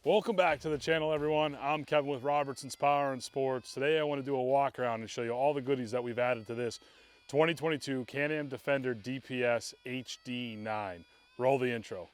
Welcome back to the channel, everyone. I'm Kevin with Robertson's Power and Sports. Today I want to do a walk around and show you all the goodies that we've added to this 2022 Can-am Defender DPS HD9. Roll the intro.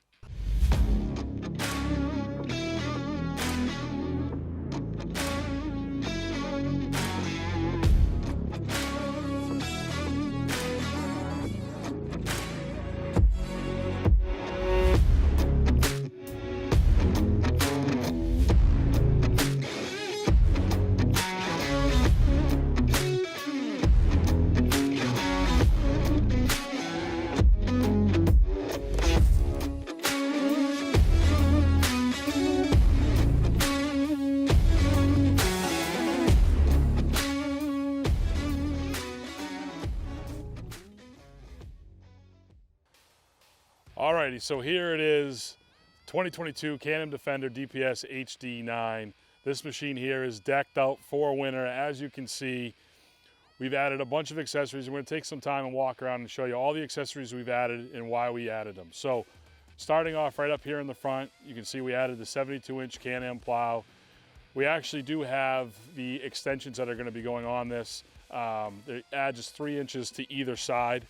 Alrighty, so here it is, 2022 Can-am Defender DPS HD9. This machine here is decked out for winter. As you can see, we've added a bunch of accessories. We're going to take some time and walk around and show you all the accessories we've added and why we added them. So, starting off right up here in the front, you can see we added the 72-inch Can-am plow. We actually do have the extensions that are going to be going on this. They add just 3 inches to either side.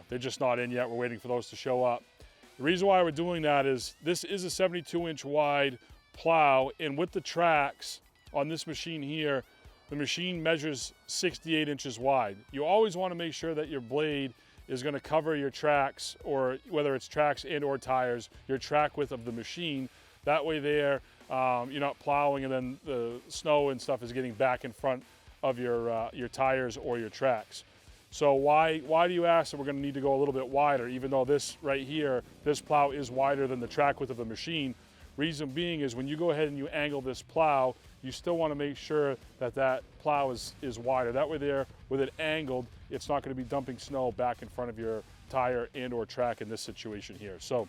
They're just not in yet. We're waiting for those to show up. The reason why we're doing that is this is a 72-inch wide plow, and with the tracks on this machine here, the machine measures 68 inches wide. You always want to make sure that your blade is going to cover your tracks, or whether it's tracks and or tires, your track width of the machine. That way there, you're not plowing and then the snow and stuff is getting back in front of your tires or your tracks. So why do you ask that we're going to need to go a little bit wider, even though this right here, this plow is wider than the track width of the machine? Reason being is when you go ahead and you angle this plow, you still want to make sure that that plow is wider. That way there, with it angled, it's not going to be dumping snow back in front of your tire and or track in this situation here. So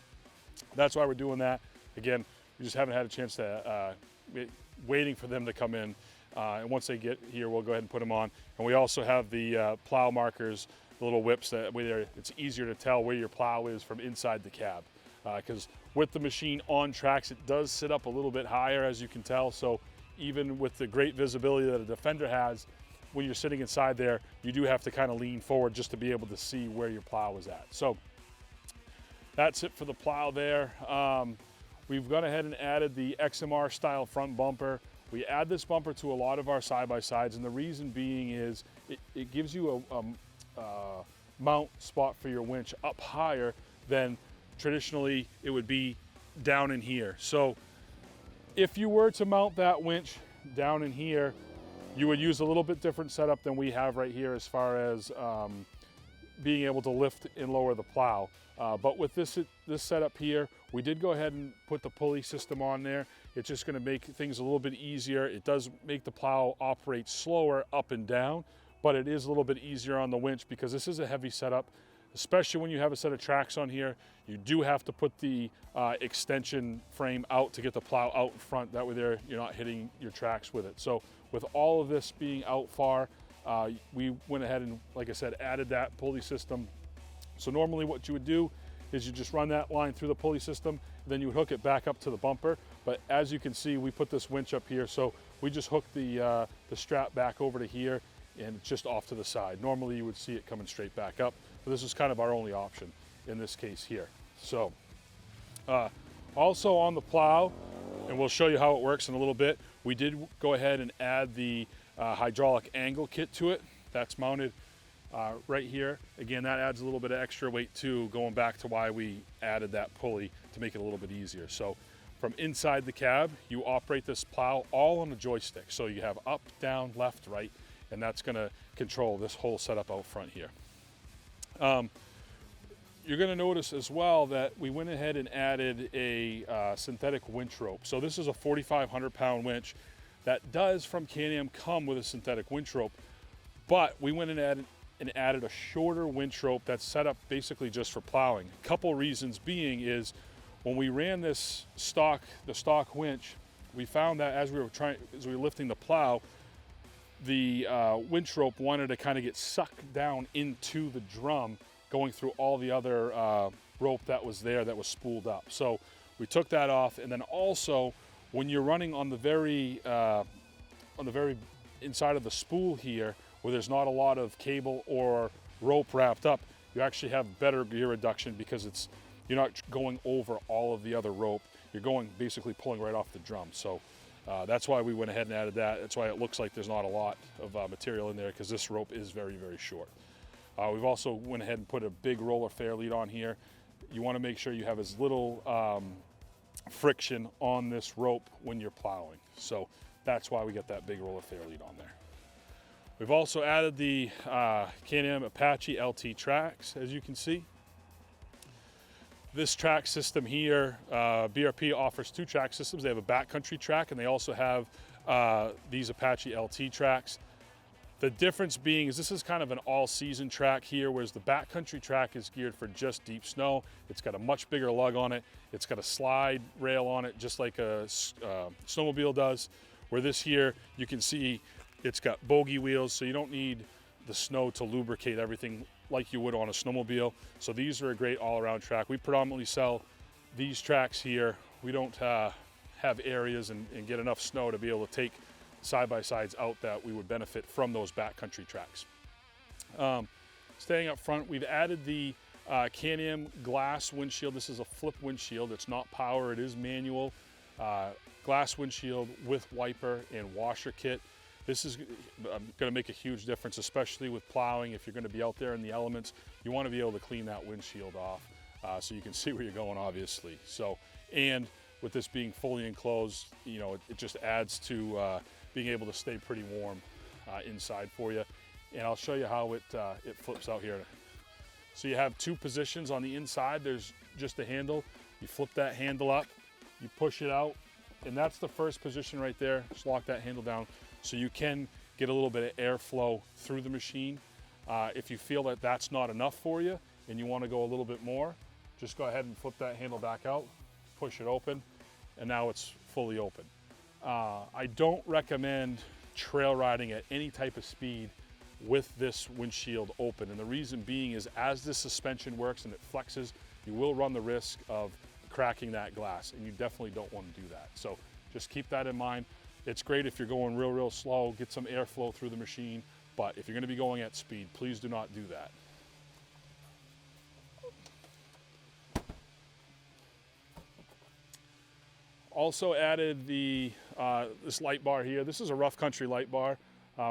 that's why we're doing that. Again, we just haven't had a chance to, waiting for them to come in. And once they get here, we'll go ahead and put them on. And we also have the plow markers, the little whips that way it's easier to tell where your plow is from inside the cab. Because with the machine on tracks, it does sit up a little bit higher, as you can tell. So even with the great visibility that a Defender has, when you're sitting inside there, you do have to kind of lean forward just to be able to see where your plow is at. So that's it for the plow there. We've gone ahead and added the XMR style front bumper. We add this bumper to a lot of our side-by-sides, and the reason being is it gives you a mount spot for your winch up higher than traditionally it would be down in here. So if you were to mount that winch down in here, you would use a little bit different setup than we have right here as far as being able to lift and lower the plow. But with this setup here, we did go ahead and put the pulley system on there. It's just going to make things a little bit easier. It does make the plow operate slower up and down, but it is a little bit easier on the winch because this is a heavy setup, especially when you have a set of tracks on here. You do have to put the extension frame out to get the plow out in front. That way there, you're not hitting your tracks with it. So with all of this being out far, we went ahead and, like I said, added that pulley system. So normally what you would do is you just run that line through the pulley system, then you would hook it back up to the bumper. But as you can see, we put this winch up here, so we just hook the strap back over to here, and it's just off to the side. Normally you would see it coming straight back up, but this is kind of our only option in this case here. So also on the plow, and we'll show you how it works in a little bit, we did go ahead and add the hydraulic angle kit to it. That's mounted right here. Again, that adds a little bit of extra weight too, going back to why we added that pulley to make it a little bit easier. So from inside the cab, you operate this plow all on a joystick. So you have up, down, left, right, and that's gonna control this whole setup out front here. You're gonna notice as well that we went ahead and added a synthetic winch rope. So this is a 4,500 pound winch that does from Can-am come with a synthetic winch rope, but we went and added a shorter winch rope that's set up basically just for plowing. A couple reasons being is when we ran the stock winch, we found that as we were lifting the plow, the winch rope wanted to kind of get sucked down into the drum, going through all the other rope that was there that was spooled up. So we took that off, and then also When you're running on the very inside of the spool here, where there's not a lot of cable or rope wrapped up, you actually have better gear reduction because you're not going over all of the other rope. You're going basically pulling right off the drum. So that's why we went ahead and added that. That's why it looks like there's not a lot of material in there, because this rope is very, very short. We've also went ahead and put a big roller fair lead on here. You want to make sure you have as little friction on this rope when you're plowing. So that's why we got that big roller fair lead on there. We've also added the Can-am Apache LT tracks, as you can see. This track system here, BRP offers 2 track systems. They have a backcountry track, and they also have these Apache LT tracks. The difference being is this is kind of an all-season track here, whereas the backcountry track is geared for just deep snow. It's got a much bigger lug on it. It's got a slide rail on it, just like a snowmobile does. Where this here, you can see it's got bogey wheels, so you don't need the snow to lubricate everything like you would on a snowmobile. So these are a great all-around track. We predominantly sell these tracks here. We don't have areas and get enough snow to be able to take side-by-sides out that we would benefit from those backcountry tracks. Staying up front, we've added the Can-am glass windshield. This is a flip windshield. It's not power, it is manual. Glass windshield with wiper and washer kit. This is going to make a huge difference, especially with plowing. If you're going to be out there in the elements, you want to be able to clean that windshield off so you can see where you're going, obviously. So, and with this being fully enclosed, you know, it just adds to being able to stay pretty warm inside for you. And I'll show you how it flips out here. So you have 2 positions on the inside. There's just a handle. You flip that handle up, you push it out, and that's the first position right there. Just lock that handle down so you can get a little bit of airflow through the machine. If you feel that that's not enough for you and you want to go a little bit more, just go ahead and flip that handle back out, push it open, and now it's fully open. I don't recommend trail riding at any type of speed with this windshield open, and the reason being is as this suspension works and it flexes, you will run the risk of cracking that glass, and you definitely don't want to do that. So just keep that in mind. It's great if you're going real slow, get some airflow through the machine, but if you're going to be going at speed, please do not do that. Also added the this light bar here. This is a rough country light bar.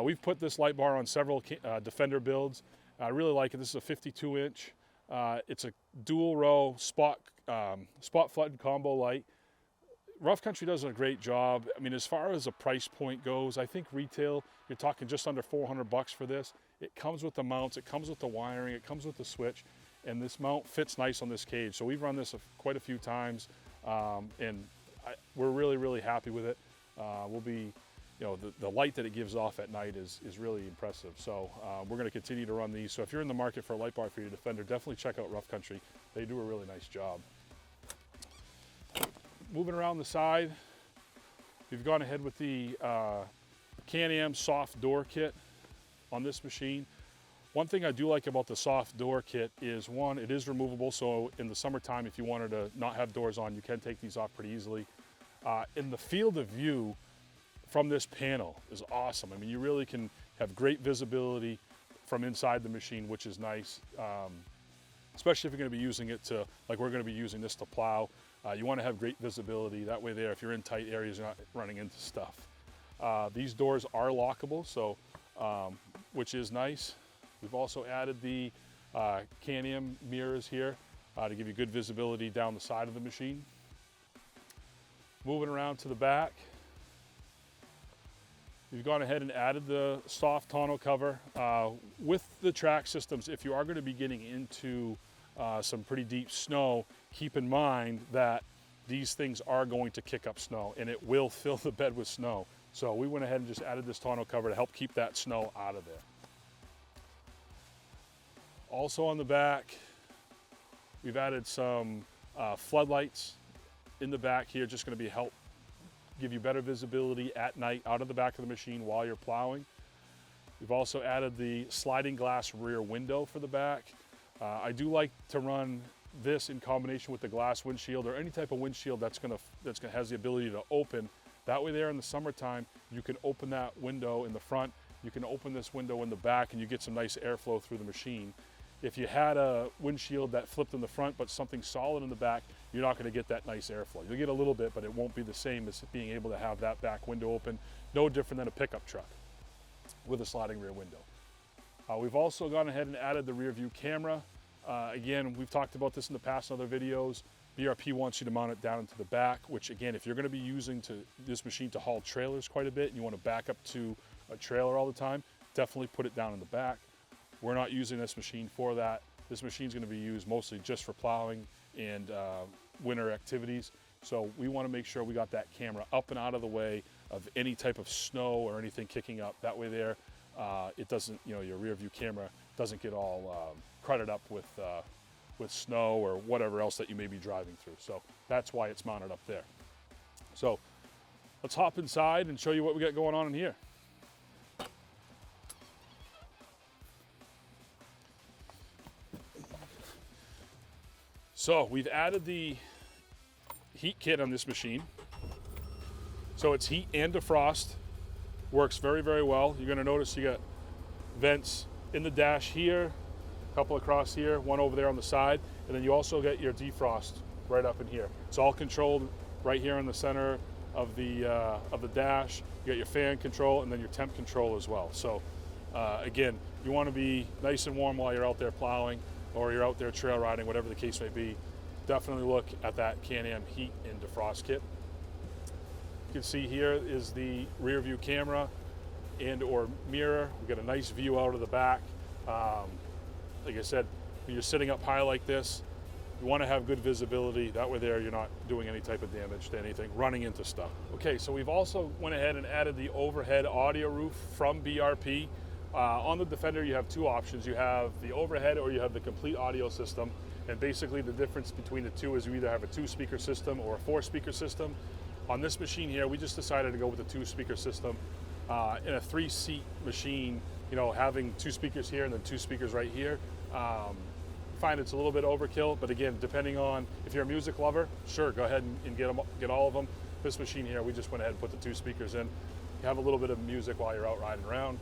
We've put this light bar on several Defender builds. I really like it. This is a 52-inch. It's a dual row spot flooded combo light. Rough Country does a great job. I mean, as far as a price point goes, I think retail, you're talking just under $400 for this. It comes with the mounts, it comes with the wiring, it comes with the switch, and this mount fits nice on this cage. So we've run this quite a few times, and we're really happy with it. We'll be, you know, the light that it gives off at night is really impressive. So we're going to continue to run these. So if you're in the market for a light bar for your Defender, definitely check out Rough Country. They do a really nice job. Moving around the side, we've gone ahead with the Can-am soft door kit on this machine. One thing I do like about the soft door kit is, one, it is removable, so in the summertime, if you wanted to not have doors on, you can take these off pretty easily. In the field of view from this panel is awesome. I mean, you really can have great visibility from inside the machine, which is nice, especially if you're going to be using it to, like we're going to be using this to plow. You want to have great visibility. That way there, if you're in tight areas, you're not running into stuff. These doors are lockable, so which is nice. We've also added the Can-am mirrors here to give you good visibility down the side of the machine. Moving around to the back, we've gone ahead and added the soft tonneau cover. With the track systems, if you are going to be getting into some pretty deep snow, keep in mind that these things are going to kick up snow and it will fill the bed with snow. So we went ahead and just added this tonneau cover to help keep that snow out of there. Also on the back, we've added some floodlights in the back here, just going to be help give you better visibility at night out of the back of the machine while you're plowing. We've also added the sliding glass rear window for the back. I do like to run this in combination with the glass windshield or any type of windshield that's going to has the ability to open. That way there in the summertime, you can open that window in the front, you can open this window in the back, and you get some nice airflow through the machine. If you had a windshield that flipped in the front but something solid in the back, you're not going to get that nice airflow. You'll get a little bit, but it won't be the same as being able to have that back window open. No different than a pickup truck with a sliding rear window. We've also gone ahead and added the rear view camera. Again, we've talked about this in the past in other videos. BRP wants you to mount it down into the back, which again, if you're going to be using this machine to haul trailers quite a bit and you want to back up to a trailer all the time, definitely put it down in the back. We're not using this machine for that. This machine is going to be used mostly just for plowing and winter activities. So we want to make sure we got that camera up and out of the way of any type of snow or anything kicking up. That way there, it doesn't, your rear view camera doesn't get all crowded up with snow or whatever else that you may be driving through. So that's why it's mounted up there. So let's hop inside and show you what we got going on in here. So we've added the heat kit on this machine. So it's heat and defrost. Works very, very well. You're gonna notice you got vents in the dash here, a couple across here, one over there on the side, and then you also get your defrost right up in here. It's all controlled right here in the center of the dash. You got your fan control and then your temp control as well. So again, you wanna be nice and warm while you're out there plowing or you're out there trail riding, whatever the case may be. Definitely look at that Can-am heat and defrost kit. You can see here is the rear view camera and or mirror. We got a nice view out of the back. Like I said, when you're sitting up high like this, you want to have good visibility. That way there, you're not doing any type of damage to anything, running into stuff. Okay, so we've also went ahead and added the overhead audio roof from BRP. On the Defender, you have two options. You have the overhead or you have the complete audio system. And basically the difference between the two is you either have a 2-speaker system or a 4-speaker system. On this machine here, we just decided to go with a 2-speaker system. In a 3-seat machine, having 2 speakers here and then 2 speakers right here, find it's a little bit overkill, but again, depending on if you're a music lover, sure, go ahead and get all of them. This machine here, we just went ahead and put the 2 speakers in. You have a little bit of music while you're out riding around.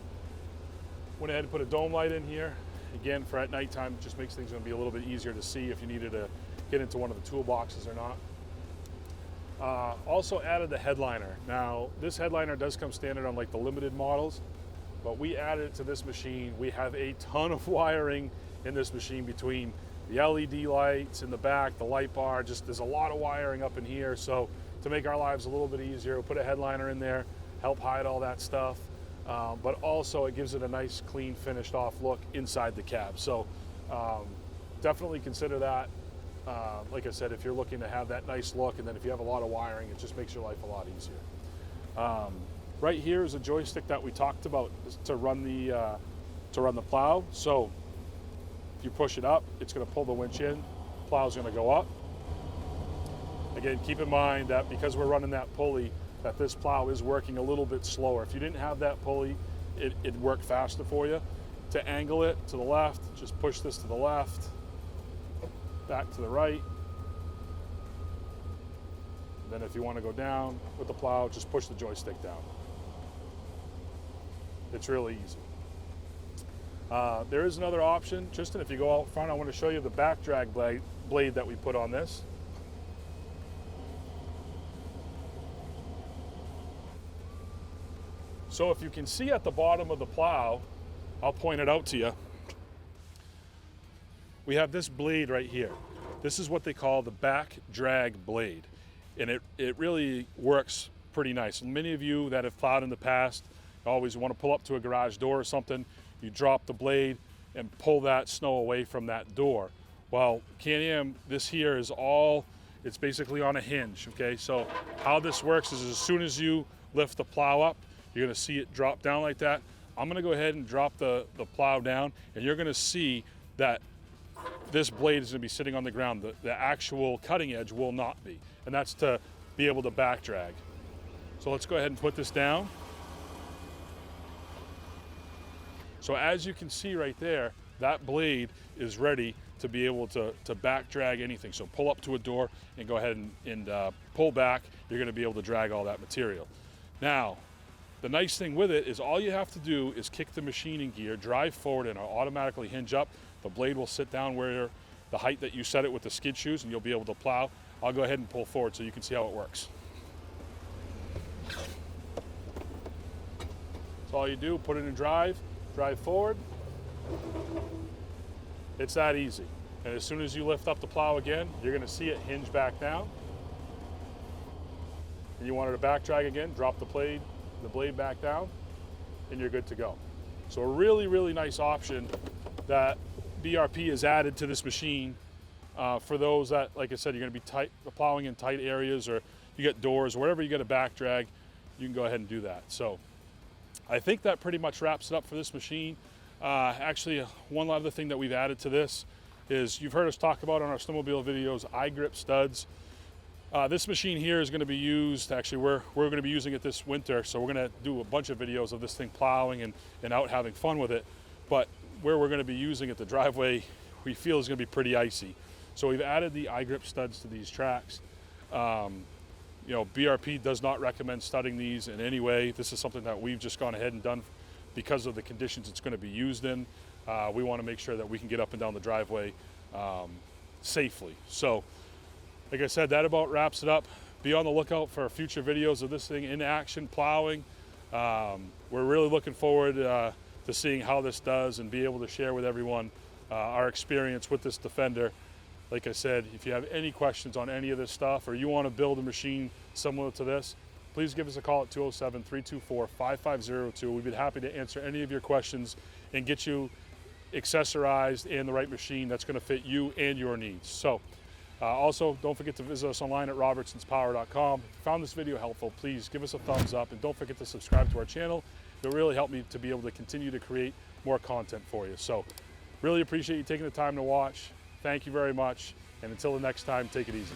Went ahead and put a dome light in here. Again, for at nighttime, it just makes things gonna be a little bit easier to see if you needed to get into one of the toolboxes or not. Also added the headliner. Now, this headliner does come standard on like the limited models, but we added it to this machine. We have a ton of wiring in this machine between the LED lights in the back, the light bar, there's a lot of wiring up in here. So to make our lives a little bit easier, we'll put a headliner in there, help hide all that stuff. But also it gives it a nice, clean, finished off look inside the cab. So definitely consider that. Like I said, if you're looking to have that nice look, and then if you have a lot of wiring, it just makes your life a lot easier. Right here is a joystick that we talked about to run the plow. So if you push it up, it's going to pull the winch in. Plow's going to go up. Again, keep in mind that because we're running that pulley, that this plow is working a little bit slower. If you didn't have that pulley, it'd work faster for you. To angle it to the left, just push this to the left, back to the right. Then if you want to go down with the plow, just push the joystick down. It's really easy. There is another option. Tristan, if you go out front, I want to show you the back drag blade that we put on this. So if you can see at the bottom of the plow, I'll point it out to you. We have this blade right here. This is what they call the back drag blade. And it really works pretty nice. And many of you that have plowed in the past always want to pull up to a garage door or something. You drop the blade and pull that snow away from that door. Well, Can-am, this here is it's basically on a hinge, okay? So how this works is as soon as you lift the plow up, you're gonna see it drop down like that. I'm gonna go ahead and drop the plow down, and you're gonna see that this blade is gonna be sitting on the ground. The actual cutting edge will not be, and that's to be able to back drag. So let's go ahead and put this down. So as you can see right there, that blade is ready to be able to back drag anything. So pull up to a door and go ahead and pull back. You're going to be able to drag all that material. Now, the nice thing with it is all you have to do is kick the machine in gear, drive forward, and it'll automatically hinge up. The blade will sit down where the height that you set it with the skid shoes, and you'll be able to plow. I'll go ahead and pull forward so you can see how it works. So all you do, put it in drive forward. It's that easy. And as soon as you lift up the plow again, you're going to see it hinge back down. And you want it to back drag again, drop the blade back down, and you're good to go. So a really, really nice option that BRP has added to this machine for those that, like I said, you're going to be plowing in tight areas, or you get doors, or wherever you get a back drag, you can go ahead and do that. So I think that pretty much wraps it up for this machine. Actually, one other thing that we've added to this is, you've heard us talk about on our snowmobile videos, I-grip studs. This machine here is going to be used, actually we're going to be using it this winter, so we're going to do a bunch of videos of this thing plowing and out having fun with it. But where we're going to be using it, the driveway, we feel is going to be pretty icy. So we've added the I-grip studs to these tracks. You know, BRP does not recommend studding these in any way. This is something that we've just gone ahead and done because of the conditions it's going to be used in. We want to make sure that we can get up and down the driveway safely. So, like I said, that about wraps it up. Be on the lookout for future videos of this thing in action, plowing. We're really looking forward to seeing how this does and be able to share with everyone our experience with this Defender. Like I said, if you have any questions on any of this stuff, or you want to build a machine similar to this, please give us a call at 207-324-5502. We'd be happy to answer any of your questions and get you accessorized and the right machine that's going to fit you and your needs. So also, don't forget to visit us online at ROBERTSON'spower.com. If you found this video helpful, please give us a thumbs up, and don't forget to subscribe to our channel. It'll really help me to be able to continue to create more content for you. So really appreciate you taking the time to watch. Thank you very much, and until the next time, take it easy.